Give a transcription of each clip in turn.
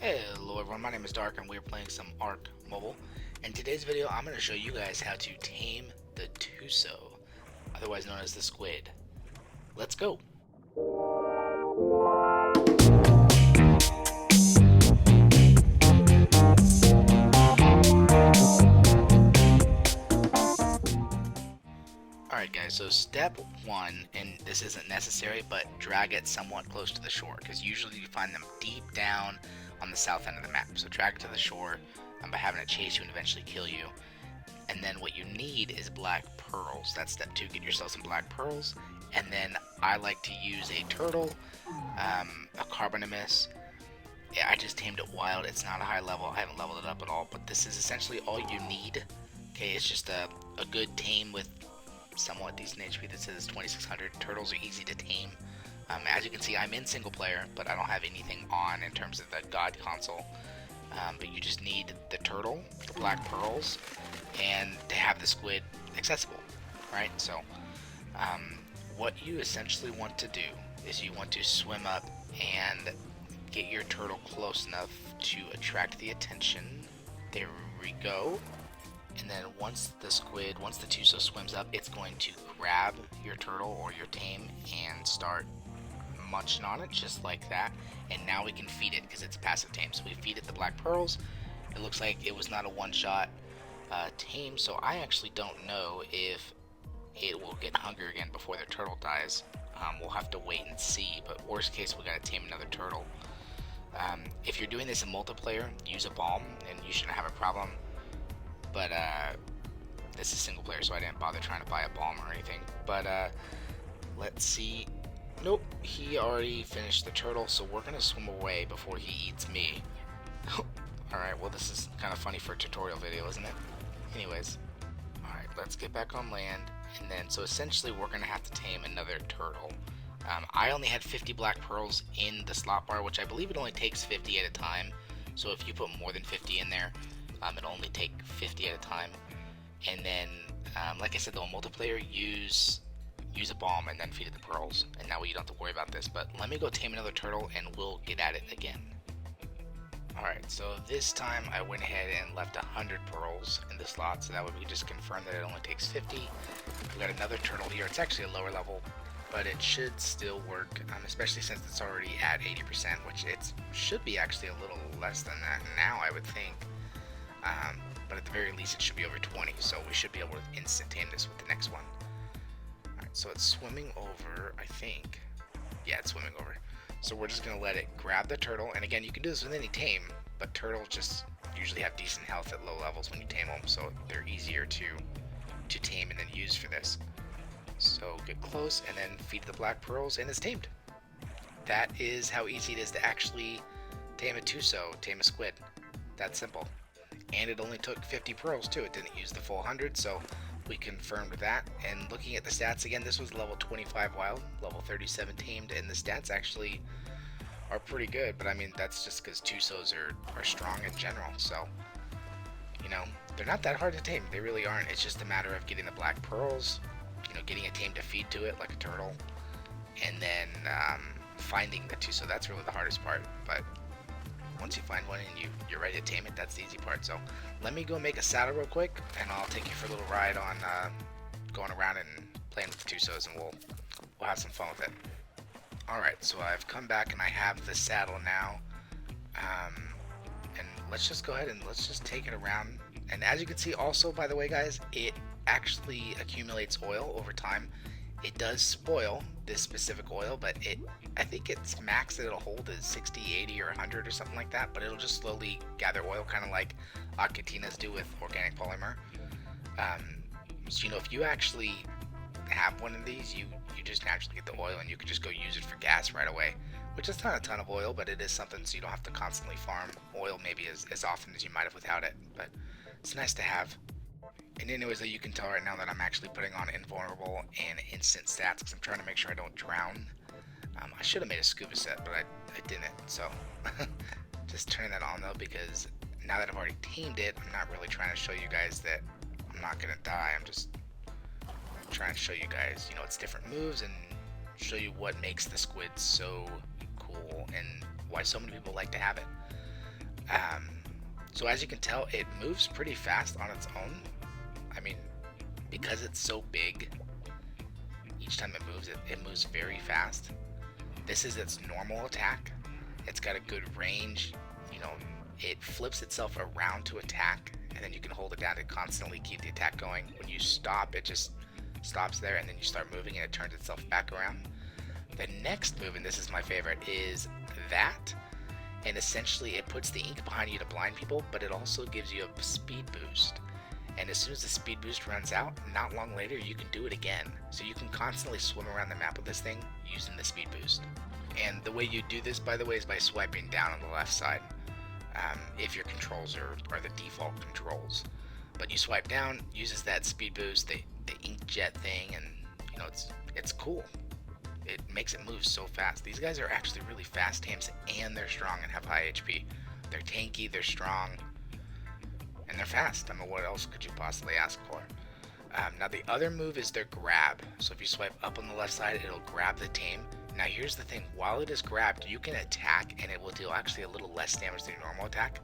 Hello everyone, my name is Dark and we're playing some Ark Mobile. In today's video, I'm going to show you guys how to tame the Tuso, otherwise known as the Squid. Let's go! Alright guys, so step one, and this isn't necessary, but drag it somewhat close to the shore, because usually you find them deep down on the south end of the map. So drag it to the shore by having it chase you and eventually kill you. And then what you need is black pearls. That's step two, get yourself some black pearls. And then I like to use a turtle, a carbonamus. Yeah, I just tamed it wild. It's not a high level, I haven't leveled it up at all, but this is essentially all you need. Okay, it's just a good tame with somewhat decent HP. That says 2600. Turtles are easy to tame. As you can see, I'm in single player, but I don't have anything on in terms of the God console. But you just need the turtle, the black pearls, and to have the squid accessible, right? So, what you essentially want to do is you want to swim up and get your turtle close enough to attract the attention. There we go. And then once the Tuso swims up, it's going to grab your turtle or your tame and start munching on it just like that. And now we can feed it because it's passive tame. So we feed it the black pearls. It looks like it was not a one-shot tame, so I actually don't know if it will get hungry again before the turtle dies. We'll have to wait and see, but worst case we gotta tame another turtle. If you're doing this in multiplayer, use a bomb and you shouldn't have a problem. But this is single player, so I didn't bother trying to buy a bomb or anything. But let's see. Nope, he already finished the turtle, so we're gonna swim away before he eats me. Alright, well this is kind of funny for a tutorial video, isn't it? Anyways, alright, let's get back on land. And then, so essentially we're gonna have to tame another turtle. I only had 50 black pearls in the slot bar, which I believe it only takes 50 at a time. So if you put more than 50 in there, it'll only take 50 at a time. And then, like I said though, in multiplayer, use a bomb and then feed it the pearls. And that way you don't have to worry about this. But let me go tame another turtle and we'll get at it again. Alright, so this time I went ahead and left 100 pearls in the slot, so that way we can just confirm that it only takes 50. We got another turtle here. It's actually a lower level, but it should still work, especially since it's already at 80%, which it should be actually a little less than that now, I would think. But at the very least it should be over 20, so we should be able to instant tame this with the next one. Alright, so it's swimming over, I think. Yeah, it's swimming over. So we're just going to let it grab the turtle, and again, you can do this with any tame, but turtles just usually have decent health at low levels when you tame them, so they're easier to tame and then use for this. So get close and then feed the black pearls, and it's tamed. That is how easy it is to actually tame a Tuso, tame a squid. That simple. And it only took 50 pearls too. It didn't use the full 100, so we confirmed that. And looking at the stats again, this was level 25 wild, level 37 tamed, and the stats actually are pretty good. But I mean, that's just because Tusos are strong in general. So, you know, they're not that hard to tame. They really aren't. It's just a matter of getting the black pearls, you know, getting a tame to feed to it like a turtle, and then finding the Tuso. That's really the hardest part. But once you find one and you're ready to tame it, that's the easy part. So let me go make a saddle real quick, and I'll take you for a little ride on going around and playing with the Tusos, and we'll have some fun with it. Alright, so I've come back and I have the saddle now, and let's just go ahead and let's just take it around. And as you can see also, by the way guys, it actually accumulates oil over time. It does spoil this specific oil, but I think its max that it'll hold is 60, 80, or 100 or something like that, but it'll just slowly gather oil, kind of like Ocatinas do with organic polymer. So, you know, if you actually have one of these, you just naturally get the oil and you can just go use it for gas right away, which is not a ton of oil, but it is something so you don't have to constantly farm oil maybe as often as you might have without it, but it's nice to have. And anyways, you can tell right now that I'm actually putting on invulnerable and instant stats because I'm trying to make sure I don't drown. I should have made a scuba set, but I didn't, so just turning that on though, because now that I've already tamed it, I'm not really trying to show you guys that I'm not gonna die. I'm just trying to show you guys, you know, it's different moves and show you what makes the squid so cool and why so many people like to have it. So as you can tell, it moves pretty fast on its own. I mean, because it's so big, each time it moves very fast. This is its normal attack. It's got a good range. You know, it flips itself around to attack, and then you can hold it down to constantly keep the attack going. When you stop, it just stops there, and then you start moving, and it turns itself back around. The next move, and this is my favorite, is that. And essentially, it puts the ink behind you to blind people, but it also gives you a speed boost. And as soon as the speed boost runs out, not long later, you can do it again. So you can constantly swim around the map with this thing using the speed boost. And the way you do this, by the way, is by swiping down on the left side. If your controls are the default controls. But you swipe down, uses that speed boost, the inkjet thing, and you know, it's cool. It makes it move so fast. These guys are actually really fast tames, and they're strong and have high HP. They're tanky, they're strong, and they're fast. I mean, what else could you possibly ask for? Now the other move is their grab. So if you swipe up on the left side, it'll grab the tame. Now here's the thing, while it is grabbed, you can attack and it will deal actually a little less damage than your normal attack.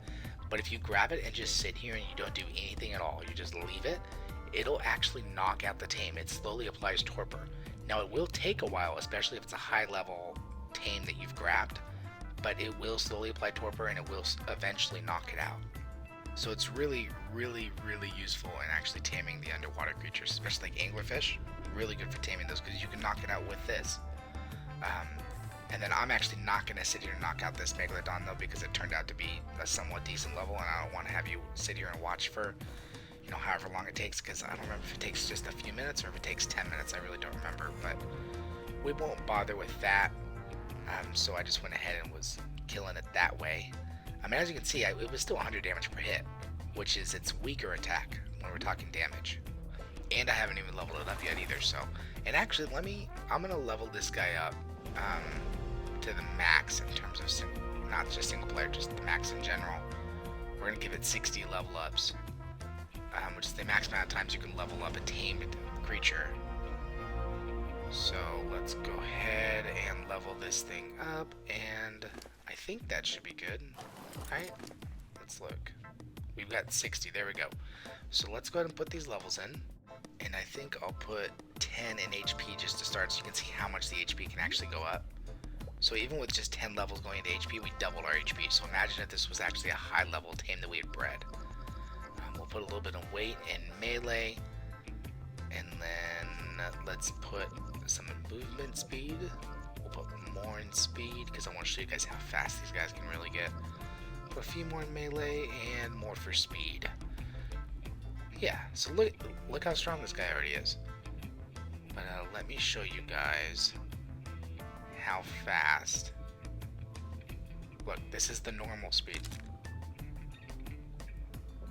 But if you grab it and just sit here and you don't do anything at all, you just leave it, it'll actually knock out the tame. It slowly applies torpor. Now it will take a while, especially if it's a high level tame that you've grabbed, but it will slowly apply torpor and it will eventually knock it out. So it's really, really, really useful in actually taming the underwater creatures, especially like anglerfish. Really good for taming those because you can knock it out with this. And then I'm actually not going to sit here and knock out this Megalodon though, because it turned out to be a somewhat decent level, and I don't want to have you sit here and watch for, you know, however long it takes, because I don't remember if it takes just a few minutes or if it takes 10 minutes. I really don't remember, but we won't bother with that. So I just went ahead and was killing it that way. I mean, as you can see, it was still 100 damage per hit, which is its weaker attack when we're talking damage. And I haven't even leveled it up yet either, so. And actually, I'm going to level this guy up to the max in terms of, not just single player, just the max in general. We're going to give it 60 level ups, which is the max amount of times you can level up a tamed creature. So let's go ahead and level this thing up, and I think that should be good. Alright, let's look. We've got 60, there we go. So let's go ahead and put these levels in, and I think I'll put 10 in HP just to start so you can see how much the HP can actually go up. So even with just 10 levels going into HP, we doubled our HP. So imagine if this was actually a high level tame that we had bred. We'll put a little bit of weight in melee, and then let's put some movement speed. We'll put more in speed because I want to show you guys how fast these guys can really get. Put a few more in melee and more for speed. Yeah, so look how strong this guy already is. But let me show you guys how fast. Look, this is the normal speed.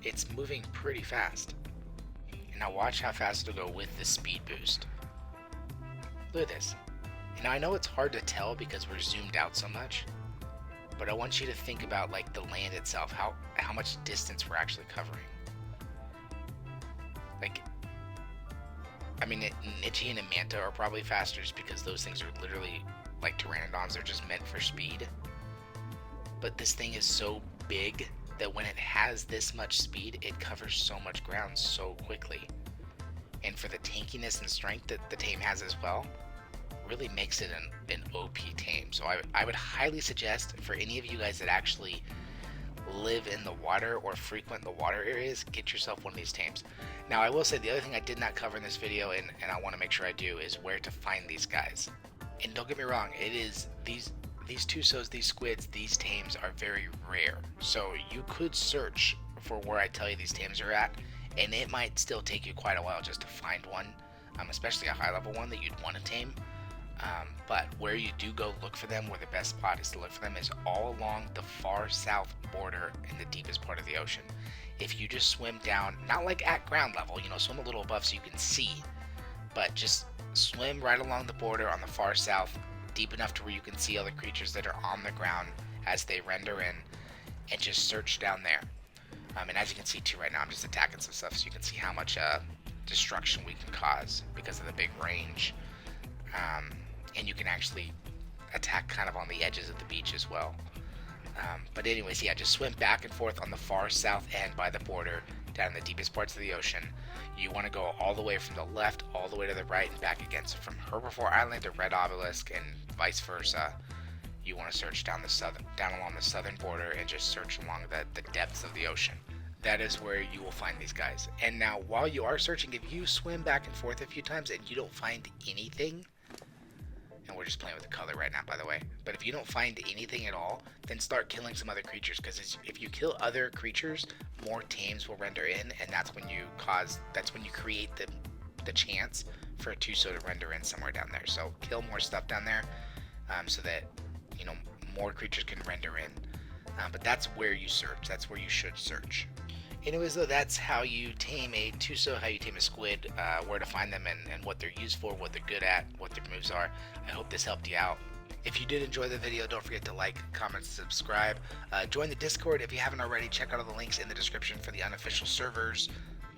It's moving pretty fast. And now watch how fast it'll go with the speed boost. Look at this. And I know it's hard to tell because we're zoomed out so much, but I want you to think about like the land itself, how much distance we're actually covering. Like, I mean, Nichi and Manta are probably faster just because those things are literally like pteranodons, they're just meant for speed. But this thing is so big that when it has this much speed, it covers so much ground so quickly. And for the tankiness and strength that the tame has as well, really makes it an OP tame. So I would highly suggest for any of you guys that actually live in the water or frequent the water areas, get yourself one of these tames. Now I will say the other thing I did not cover in this video, and I want to make sure I do, is where to find these guys. And don't get me wrong, it is these Tusos, these squids, these tames are very rare. So you could search for where I tell you these tames are at, and it might still take you quite a while just to find one, especially a high level one that you'd want to tame. But where you do go look for them, where the best spot is to look for them, is all along the far south border in the deepest part of the ocean. If you just swim down, not like at ground level, you know, swim a little above so you can see, but just swim right along the border on the far south, deep enough to where you can see all the creatures that are on the ground as they render in, and just search down there. And as you can see too right now, I'm just attacking some stuff so you can see how much destruction we can cause because of the big range. And you can actually attack kind of on the edges of the beach as well. But anyways, yeah, just swim back and forth on the far south end by the border, down in the deepest parts of the ocean. You want to go all the way from the left, all the way to the right, and back again. So from Herbivore Island to Red Obelisk, and vice versa. You want to search down along the southern border, and just search along the depths of the ocean. That is where you will find these guys. And now, while you are searching, if you swim back and forth a few times and you don't find anything, and we're just playing with the color right now, by the way, but if you don't find anything at all, then start killing some other creatures, because if you kill other creatures, more tames will render in, and that's when you create the chance for a Tuso to render in somewhere down there. So kill more stuff down there, so that more creatures can render in. But that's where you search. That's where you should search. Anyways, though, that's how you tame a Tuso, how you tame a squid, where to find them, and what they're used for, what they're good at, what their moves are. I hope this helped you out. If you did enjoy the video, don't forget to like, comment, and subscribe. Join the Discord if you haven't already. Check out all the links in the description for the unofficial servers.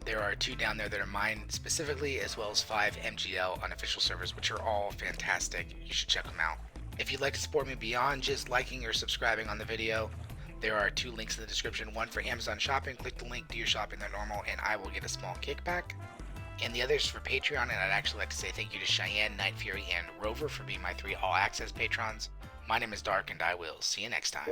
There are 2 down there that are mine specifically, as well as 5 MGL unofficial servers, which are all fantastic. You should check them out. If you'd like to support me beyond just liking or subscribing on the video, there are 2 links in the description. One for Amazon shopping. Click the link, do your shopping there normal, and I will get a small kickback. And the others for Patreon, and I'd actually like to say thank you to Cheyenne, Night Fury, and Rover for being my 3 all-access patrons. My name is Dark, and I will see you next time.